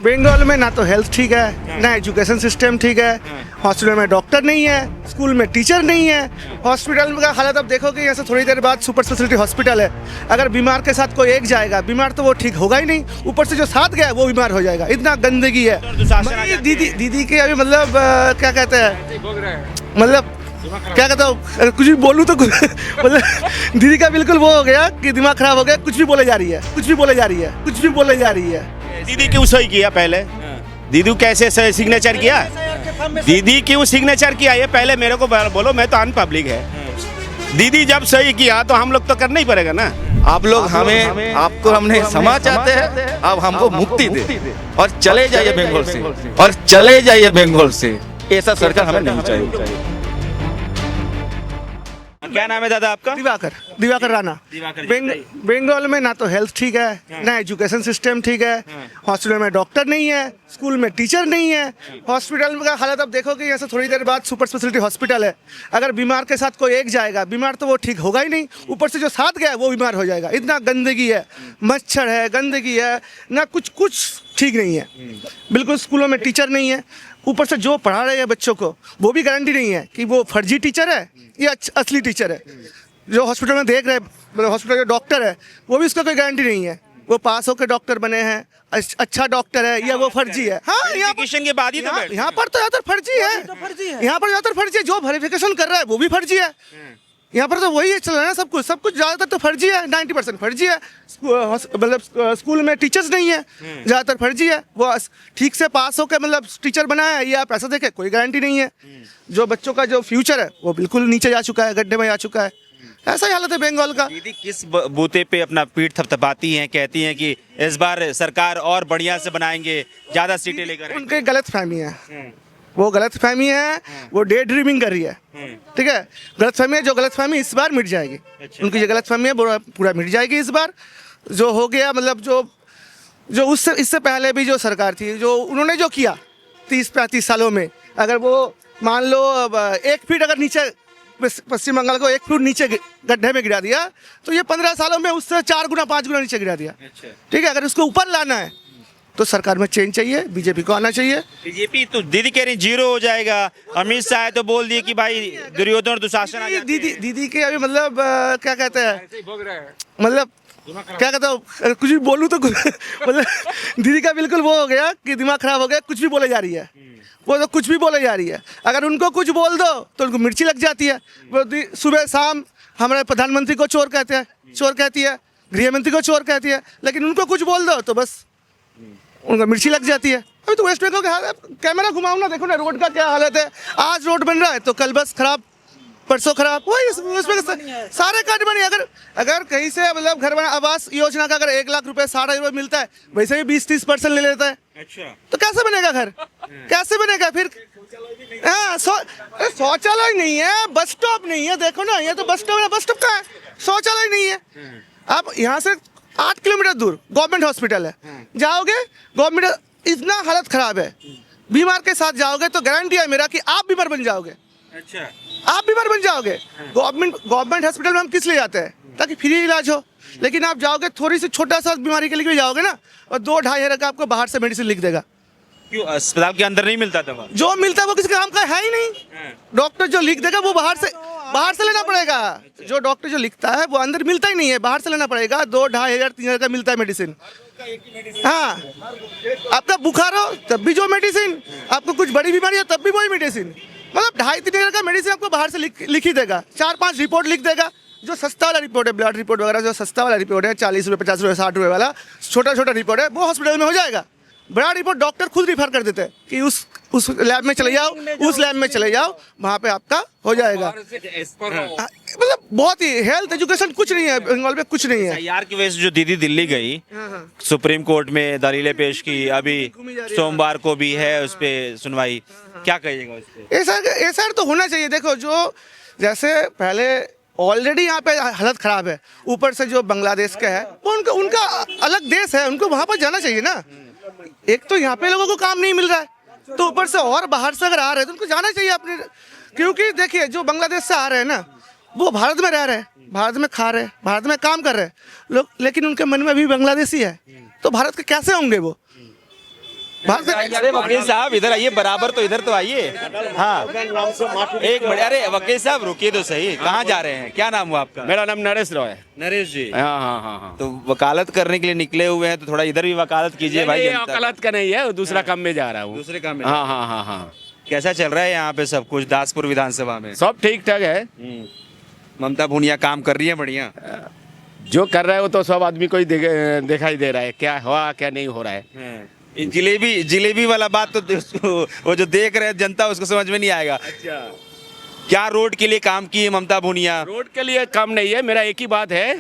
बंगाल में ना तो हेल्थ ठीक है, ना एजुकेशन सिस्टम ठीक है, हॉस्पिटल में डॉक्टर नहीं है, स्कूल में टीचर नहीं है। हॉस्पिटल का हालत अब देखोगे, यहाँ से थोड़ी देर बाद सुपर स्पेशलिटी हॉस्पिटल है, अगर बीमार के साथ कोई एक जाएगा, बीमार तो वो ठीक होगा ही नहीं, ऊपर से जो साथ गया वो बीमार हो जाएगा। इतना गंदगी है। दीदी के अभी मतलब क्या कहते हैं, मतलब क्या कहता हूँ, कुछ भी बोलूँ तो मतलब दीदी का बिल्कुल वो हो गया कि दिमाग खराब हो गया, कुछ भी बोले जा रही है, कुछ भी बोले जा रही है, कुछ भी बोले जा रही है। दीदी क्यों सही किया पहले? दीदी कैसे सिग्नेचर किया? दीदी क्यों सिग्नेचर किया ये पहले मेरे को बोलो, मैं तो अनपब्लिक है। दीदी जब सही किया तो हम लोग तो करना ही पड़ेगा ना। आप लोग हमें आपको हमने क्षमा चाहते हैं, अब हमको मुक्ति दे और चले जाइए बंगाल से, और चले जाइए बंगाल से। ऐसा सरकार हमें नहीं चाहिए। क्या नाम है दादा आपका? दिवाकर राणा। बंगाल में ना तो हेल्थ ठीक है, ना एजुकेशन सिस्टम ठीक है, हॉस्पिटल में डॉक्टर नहीं है, स्कूल में टीचर नहीं है। हॉस्पिटल का हालत अब देखोगे, यहाँ से थोड़ी देर बाद सुपर स्पेशलिटी हॉस्पिटल है, अगर बीमार के साथ कोई एक जाएगा, बीमार तो वो ठीक होगा ही नहीं, ऊपर से जो साथ गया वो बीमार हो जाएगा। इतना गंदगी है, मच्छर है, गंदगी है, ना कुछ ठीक नहीं है। बिल्कुल स्कूलों में टीचर नहीं है, ऊपर से जो पढ़ा रहे हैं बच्चों को वो भी गारंटी नहीं है कि वो फर्जी टीचर है या असली टीचर है। जो हॉस्पिटल में देख रहे हैं, हॉस्पिटल के डॉक्टर है, वो भी उसका कोई गारंटी नहीं है वो पास होकर डॉक्टर बने हैं, अच्छा डॉक्टर है या वो फर्जी है। हाँ, वेरिफिकेशन के बाद ही तो यहाँ पर तो ज़्यादातर फर्जी है, यहाँ पर ज़्यादातर फर्जी है। जो वेरिफिकेशन कर रहा है वो भी फर्जी है। यहाँ पर तो वही चल रहा है ना, सब कुछ ज़्यादातर तो फर्जी है, 90% फर्जी है। मतलब स्कूल में टीचर्स नहीं है, ज़्यादातर फर्जी है। वो ठीक से पास होकर मतलब टीचर बनाया है या पैसा देके, कोई गारंटी नहीं है। जो बच्चों का जो फ्यूचर है वो बिल्कुल नीचे जा चुका है, गड्ढे में जा चुका है। ऐसा ही हालत है बंगाल का। दीदी किस बूते पे अपना पीठ थपथपाती हैं, कहती हैं कि इस बार सरकार और बढ़िया से बनाएंगे, ज़्यादा सीटें लेकर? उनकी गलतफहमी है, वो गलतफहमी है, वो डे ड्रीमिंग कर रही है। ठीक है, गलतफहमी है, जो गलतफहमी इस बार मिट जाएगी। उनकी जो गलतफहमी है पूरा मिट जाएगी इस बार। जो हो गया मतलब जो उससे इससे पहले भी जो सरकार थी, जो उन्होंने जो किया 30-35 सालों में, अगर वो मान लो 1 फीट अगर नीचे पश्चिम बंगाल को 1 फीट नीचे गड्ढे में गिरा दिया, तो ये 15 सालों में उससे 4 गुना 5 गुना नीचे गिरा दिया। ठीक है, अगर उसको ऊपर लाना है तो सरकार में चेंज चाहिए, बीजेपी को आना चाहिए। बीजेपी तो दीदी कह रही 0 हो जाएगा। अमित शाह तो बोल दिए कि भाई दुर्योधन और दुशासन। दीदी के अभी मतलब क्या कहते हैं, मतलब क्या कहता हूँ, कुछ भी बोलूँ तो मतलब दीदी का बिल्कुल वो हो गया कि दिमाग खराब हो गया, कुछ भी बोले जा रही है। वो तो कुछ भी बोले जा रही है, अगर उनको कुछ बोल दो तो उनको मिर्ची लग जाती है। वो सुबह शाम हमारे प्रधानमंत्री को चोर कहते हैं, चोर कहती है, गृह मंत्री को चोर कहती है, लेकिन उनको कुछ बोल दो तो बस उनको मिर्ची लग जाती है। अभी तो वेस्ट बंगाल का कैमरा घुमाऊँ ना, देखो ना रोड का क्या हालत है। आज रोड बन रहा है तो कल बस खराब, परसों खराब, वही उसमें सारे कार्ड बने। अगर कहीं से मतलब घर बना, आवास योजना का अगर 1 लाख रुपए 60 रुपये मिलता है, वैसे भी 20-30% ले लेता है। अच्छा, तो कैसे बनेगा घर, कैसे बनेगा फिर? हाँ, शौचालय नहीं है, बस स्टॉप नहीं है। देखो ना, ये तो बस स्टॉप है, बस स्टॉप का है, शौचालय नहीं है। आप यहाँ से 8 किलोमीटर दूर गवर्नमेंट हॉस्पिटल है, जाओगे गवर्नमेंट, इतना हालत खराब है, बीमार के साथ जाओगे तो गारंटी है मेरा कि आप बीमार बन जाओगे। अच्छा, आप बीमार बन जाओगे। गवर्नमेंट हॉस्पिटल में हम किस लिए जाते हैं? ताकि फ्री इलाज हो। लेकिन आप जाओगे थोड़ी सी छोटा सा बीमारी के लिए जाओगे ना, और 2-2.5 हज़ार का आपको बाहर से मेडिसिन लिख देगा। क्यों अस्पताल के अंदर नहीं मिलता था? जो मिलता है वो किसी काम का है ही नहीं। डॉक्टर जो लिख देगा वो बाहर से लेना पड़ेगा। जो डॉक्टर जो लिखता है वो अंदर मिलता ही नहीं है, बाहर से लेना पड़ेगा। 2-2.5 हज़ार 3 हज़ार का मिलता है मेडिसिन। हाँ, आपका बुखार हो तब भी जो मेडिसिन, आपको कुछ बड़ी बीमारी हो तब भी वही मेडिसिन। मतलब 2.5-3 हज़ार का मेडिसिन आपको बाहर से लिख ही देगा। 4-5 रिपोर्ट लिख देगा। जो सस्ता वाला रिपोर्ट है, ब्लड रिपोर्ट वगैरह, जो सस्ता वाला रिपोर्ट है 40 रुपये 50 रुपये 60 रुपये वाला छोटा रिपोर्ट है, वो हॉस्पिटल में हो जाएगा। बड़ा रिपोर्ट डॉक्टर खुद रिफर कर देते हैं कि उस लैब में चले जाओ, उस लैब में चले जाओ, वहाँ पे आपका हो जाएगा। मतलब बहुत ही हेल्थ एजुकेशन कुछ नहीं है बंगाल में, कुछ नहीं है। यार की वजह से जो दीदी दिल्ली गई, सुप्रीम कोर्ट में दलीलें पेश की, अभी सोमवार को भी है उस पर सुनवाई, क्या कहिएगा उस पर? ऐसा तो होना चाहिए। देखो, जो जैसे पहले ऑलरेडी यहाँ पे हालत खराब है, ऊपर से जो बांग्लादेश का है वो उनका अलग देश है, उनको वहाँ पर जाना चाहिए ना। एक तो यहाँ पे लोगों को काम नहीं मिल रहा है, तो ऊपर से और बाहर से अगर आ रहे हैं तो उनको जाना चाहिए अपने। क्योंकि देखिए, जो बांग्लादेश से आ रहे हैं ना, वो भारत में रह रहे हैं, भारत में खा रहे हैं, भारत में काम कर रहे हैं लोग, लेकिन उनके मन में भी बांग्लादेशी है, तो भारत के कैसे होंगे वो? भाग से अरे वकील साहब इधर आइए, बराबर तो इधर तो आइए। हाँ एक मिनट, अरे वकील साहब रुकिए तो सही, कहाँ जा रहे हैं, क्या नाम हुआ आपका? मेरा नाम नरेश राव है। नरेश जी। हाँ हाँ हाँ हाँ। तो वकालत करने के लिए निकले हुए हैं, तो थोड़ा इधर भी वकालत कीजिए भाई। ये जनता का। वकालत का नहीं है, वो दूसरा काम में जा रहा हूँ। दूसरे काम में। हाँ हाँ हाँ हाँ। कैसा चल रहा है यहाँ पे सब कुछ दासपुर विधानसभा में? सब ठीक ठाक है। ममता भुनिया काम कर रही है बढ़िया? जो कर रहा है वो तो सब आदमी को ही दिखाई दे रहा है, क्या हुआ क्या नहीं हो रहा है। जिलेबी वाला बात तो वो जो देख रहे हैं जनता, उसको समझ में नहीं आएगा। अच्छा, क्या रोड के लिए काम की है ममता भुनिया? रोड के लिए काम नहीं है, मेरा एक ही बात है।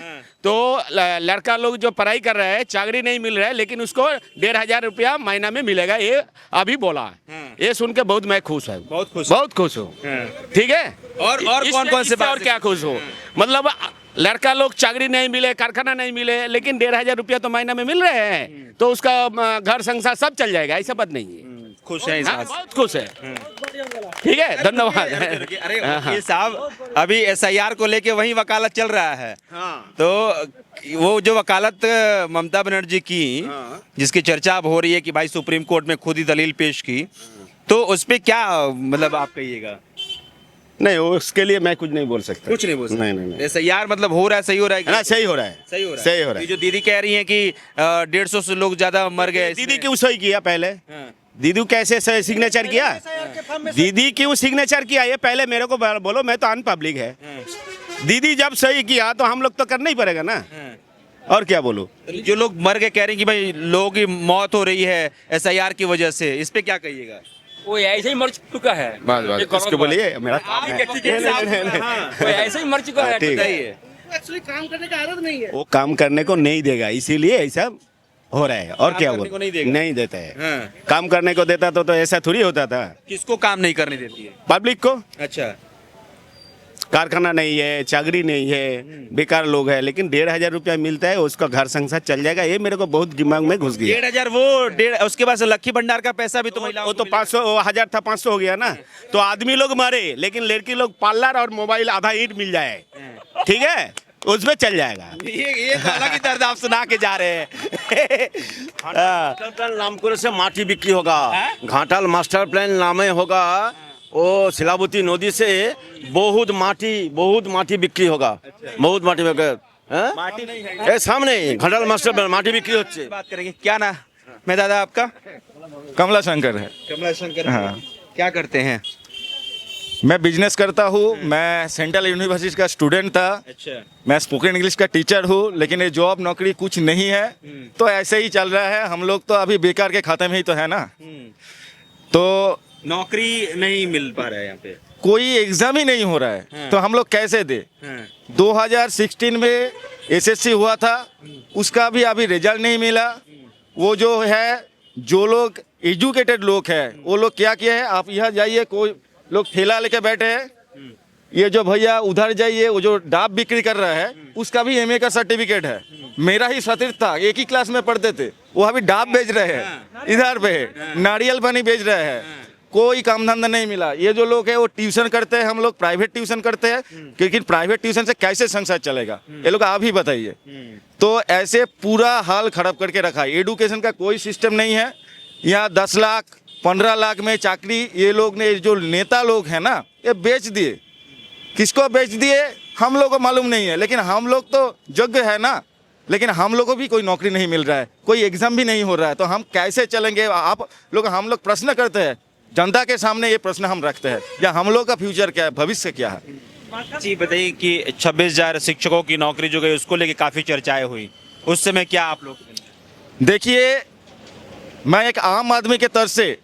तो लड़का लोग जो पढ़ाई कर रहा है, चाकरी नहीं मिल रहा है, लेकिन उसको 1500 रुपया महीना में मिलेगा, ये अभी बोला है। ये सुन के बहुत मैं खुश हूँ, बहुत खुश हूँ। ठीक है। और कौन-कौन से इससे और क्या खुश हो, मतलब लड़का लोग चाकरी नहीं मिले, कारखाना नहीं मिले, लेकिन 1500 रुपया तो महीना में मिल रहे हैं, तो उसका घर संसार सब चल जाएगा, ऐसा बात नहीं है। खुश है इस हाँ, बात से? बहुत खुश है। ठीक है, धन्यवाद। अरे वकील साहब, अभी SIR को लेके वही वकालत चल रहा है। तो वो जो वकालत ममता बनर्जी की, जिसकी चर्चा अब हो रही है कि भाई सुप्रीम कोर्ट में खुद ही दलील पेश की, तो उस पे क्या मतलब आप कहिएगा? नहीं, उसके लिए मैं कुछ नहीं बोल सकता। कुछ नहीं बोल सकते? नहीं नहीं नहीं। SIR मतलब हो रहा है, सही हो रहा है? ना, सही हो रहा है, सही हो रहा है? सही हो रहा ये है। जो दीदी कह रही हैं कि 150 से लोग ज्यादा मर गए दीदी इसमें। क्यों सही किया पहले? दीदी कैसे सिग्नेचर किया? दीदी क्यों सिग्नेचर किया ये पहले मेरे को बोलो, मैं तो अनपब्लिक है। दीदी जब सही किया तो हम लोग तो करना ही पड़ेगा ना, और क्या बोलूं। जो लोग मर गए कह रहे हैं कि भाई लोगों की मौत हो रही है SIR की वजह से, इस पे क्या कहिएगा? वो ऐसे ही मर चुका है। बस बस इसको बोलिए, मेरा काम है। वो ऐसे ही मर चुका है। ठीक है। बताइए। एक्चुअली काम करने का आदत नहीं है। वो काम करने को नहीं देगा, इसीलिए ऐसा हो रहा है, और काम क्या करने बोल को नहीं देगा? नहीं देता है। हाँ। काम करने को देता तो ऐसा थोड़ी होता था। किसको काम नहीं करने देती है? पब्लिक को। अच्छा। कारखाना नहीं है, चाकरी नहीं है, बेकार लोग है, लेकिन 1500 रुपया मिलता है, उसका घर संसार चल जाएगा, ये मेरे को बहुत दिमाग में घुस गया। 1500 वो उसके बाद लक्की भंडार का पैसा भी तो महिलाओं वो तो को मिला। 500 1000 था, 500 हो गया ना। तो आदमी लोग मरे, लेकिन लड़की लोग पार्लर और मोबाइल आधा ईंट मिल जाए, ठीक है, उसमें चल जाएगा। ये तो अलग ही दर्द आप सुना के जा रहे हैं। हाँ। मास्टर प्लान नाम करे से माटी बिक्री होगा, घाटाल मास्टर प्लान नामे होगा, वो शिलावती नदी से बहुत माटी बिक्री होगा, बहुत माटी में माटी नहीं है। ए सामने घाटाल मास्टर प्लान माटी बिक्री होচ্ছে। बात करेंगे, क्या ना मैं दादा आपका? कमला शंकर है। कमला शंकर। हाँ। क्या करते हैं? मैं बिजनेस करता हूँ, मैं सेंट्रल यूनिवर्सिटी का स्टूडेंट था, अच्छा। मैं स्पोकन इंग्लिश का टीचर हूँ, लेकिन ये जॉब नौकरी कुछ नहीं है, तो ऐसे ही चल रहा है। हम लोग तो अभी बेकार के खाते में ही तो है ना, तो नौकरी नहीं मिल पा रहा है यहाँ पे। कोई एग्जाम ही नहीं हो रहा है, तो हम लोग कैसे दे। 2016 में SSC हुआ था, उसका भी अभी रिजल्ट नहीं मिला। वो जो है, जो लोग एजुकेटेड लोग हैं, वो लोग क्या किया है, आप यहाँ जाइए, कोई लोग ठेला लेके बैठे हैं, ये जो भैया उधर जाइए, वो जो डाब बिक्री कर रहा है, उसका भी MA का सर्टिफिकेट है। मेरा ही सतीर्थ था, एक ही क्लास में पढ़ते थे, वो अभी डाब बेच रहे हैं, इधर पे नारियल पानी बेच रहे हैं, कोई काम धंधा नहीं मिला। ये जो लोग हैं वो ट्यूशन करते हैं, हम लोग प्राइवेट ट्यूशन करते हैं, क्योंकि प्राइवेट ट्यूशन से कैसे संसार चलेगा, ये लोग आप ही बताइए। तो ऐसे पूरा हाल खराब करके रखा है। एडुकेशन का कोई सिस्टम नहीं है यहाँ। 10 लाख 15 लाख में चाकरी ये लोग ने, जो नेता लोग हैं ना, ये बेच दिए। किसको बेच दिए हम लोग को मालूम नहीं है, लेकिन हम लोग तो योग्य है ना, लेकिन हम लोग को भी कोई नौकरी नहीं मिल रहा है, कोई एग्जाम भी नहीं हो रहा है, तो हम कैसे चलेंगे। आप लोग, हम लोग प्रश्न करते हैं, जनता के सामने ये प्रश्न हम रखते हैं, या हम लोग का फ्यूचर क्या है, भविष्य क्या है। जी बताइए कि 26,000 शिक्षकों की नौकरी जो गई, उसको लेके काफी चर्चाएं हुई, उस समय क्या आप लोग? देखिए, मैं एक आम आदमी के तरफ से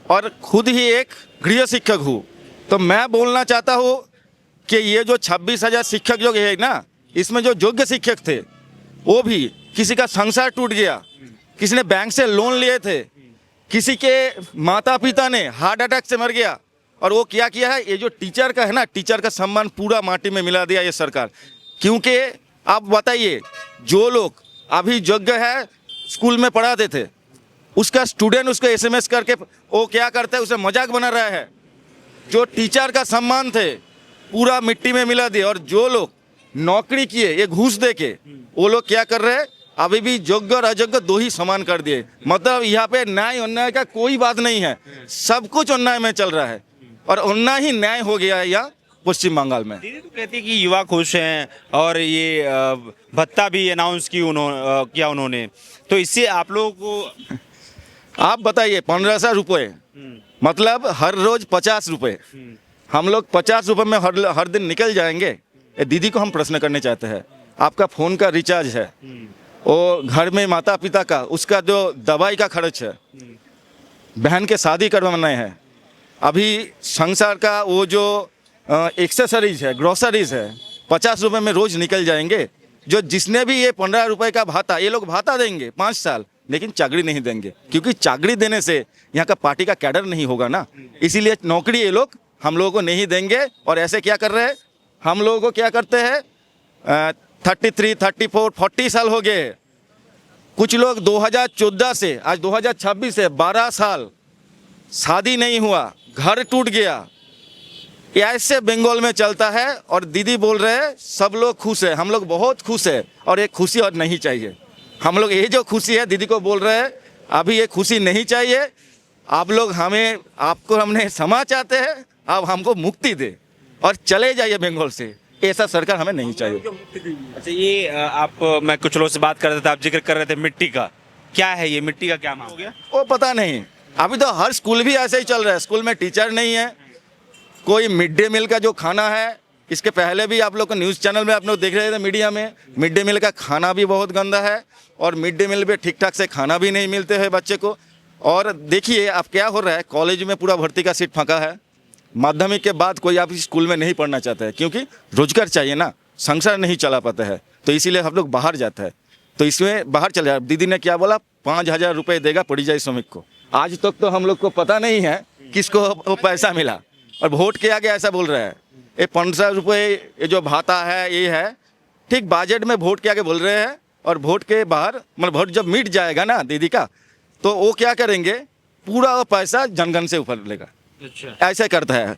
और खुद ही एक गृह शिक्षक हूँ, तो मैं बोलना चाहता हूँ कि ये जो 26,000 शिक्षक जो है ना, इसमें जो योग्य शिक्षक थे, वो भी किसी का संसार टूट गया, किसी ने बैंक से लोन लिए थे, किसी के माता पिता ने हार्ट अटैक से मर गया, और वो क्या किया है, ये जो टीचर का है ना, टीचर का सम्मान पूरा माटी में मिला दिया ये सरकार। क्योंकि आप बताइए, जो लोग अभी योग्य है, स्कूल में पढ़ाते थे, उसका स्टूडेंट उसको SMS करके वो क्या करते हैं, उसे मजाक बना रहा है। जो टीचर का सम्मान थे पूरा मिट्टी में मिला दिया, और जो लोग नौकरी किए ये घूस दे के, वो लोग क्या कर रहे हैं, अभी भी योग्य और अयोग्य दो ही समान कर दिए। मतलब यहाँ पे न्याय अन्याय का कोई बात नहीं है, सब कुछ अन्याय में चल रहा है और अन्याय ही न्याय हो गया है यहाँ पश्चिम बंगाल में। दीदी तो कहती है कि युवा खुश हैं और ये भत्ता भी अनाउंस किया उन्होंने, तो इससे आप लोगों को आप बताइए 1500 रुपये मतलब हर रोज 50 रुपये, हम लोग 50 रुपये में हर दिन निकल जाएंगे। ये दीदी को हम प्रश्न करने चाहते हैं, आपका फ़ोन का रिचार्ज है, वो घर में माता पिता का उसका जो दवाई का खर्च है, बहन के शादी करवाना है, अभी संसार का वो जो एक्सेसरीज है, ग्रोसरीज है, 50 रुपये में रोज निकल जाएंगे। जो जिसने भी ये 15 रुपये का भाता, ये लोग भाता देंगे 5 साल, लेकिन चाकरी नहीं देंगे, क्योंकि चाकरी देने से यहाँ का पार्टी का कैडर नहीं होगा ना, इसीलिए नौकरी ये लोग हम लोगों को नहीं देंगे। और ऐसे क्या कर रहे हैं, हम लोगों को क्या करते हैं, 33, 34, 40 साल हो गए, कुछ लोग 2014 से आज 2026 से 12 साल शादी नहीं हुआ, घर टूट गया, ऐसे बंगाल में चलता है। और दीदी बोल रहे हैं सब लोग खुश है, हम लोग बहुत खुश है और ये खुशी और नहीं चाहिए। हम लोग ये जो खुशी है, दीदी को बोल रहे हैं अभी ये खुशी नहीं चाहिए, आप लोग हमें, आपको हमने क्षमा चाहते हैं, आप हमको मुक्ति दे और चले जाइए बंगाल से, ऐसा सरकार हमें नहीं चाहिए। अच्छा ये मैं कुछ लोगों से बात कर रहे थे, आप जिक्र कर रहे थे मिट्टी का, क्या है ये मिट्टी का क्या हो गया? वो पता नहीं, अभी तो हर स्कूल भी ऐसे ही चल रहा है, स्कूल में टीचर नहीं है, कोई मिड डे मील का जो खाना है, इसके पहले भी आप लोग को न्यूज़ चैनल में आप लोग देख रहे थे मीडिया में, मिड डे मील का खाना भी बहुत गंदा है और मिड डे मील पे ठीक ठाक से खाना भी नहीं मिलते हैं बच्चे को। और देखिए अब क्या हो रहा है, कॉलेज में पूरा भर्ती का सीट फाँका है, माध्यमिक के बाद कोई आप स्कूल में नहीं पढ़ना चाहता है, क्योंकि रोजगार चाहिए ना, संसार नहीं चला पाता है, तो इसीलिए हम लोग बाहर जाते हैं, तो इसमें बाहर चले जाए। दीदी ने क्या बोला, 5000 रुपये देगा परिযায়ী श्रमिक को, आज तक तो हम लोग को पता नहीं है किसको वो पैसा मिला, और वोट के आगे ऐसा बोल रहा है ये 1500 रुपये ये जो भाता है ये है, ठीक बजट में वोट के आगे बोल रहे हैं, और वोट के बाहर मतलब वोट जब मिट जाएगा ना दीदी का, तो वो क्या करेंगे, पूरा वो पैसा जनगण से ऊपर लेगा। अच्छा ऐसे करता है।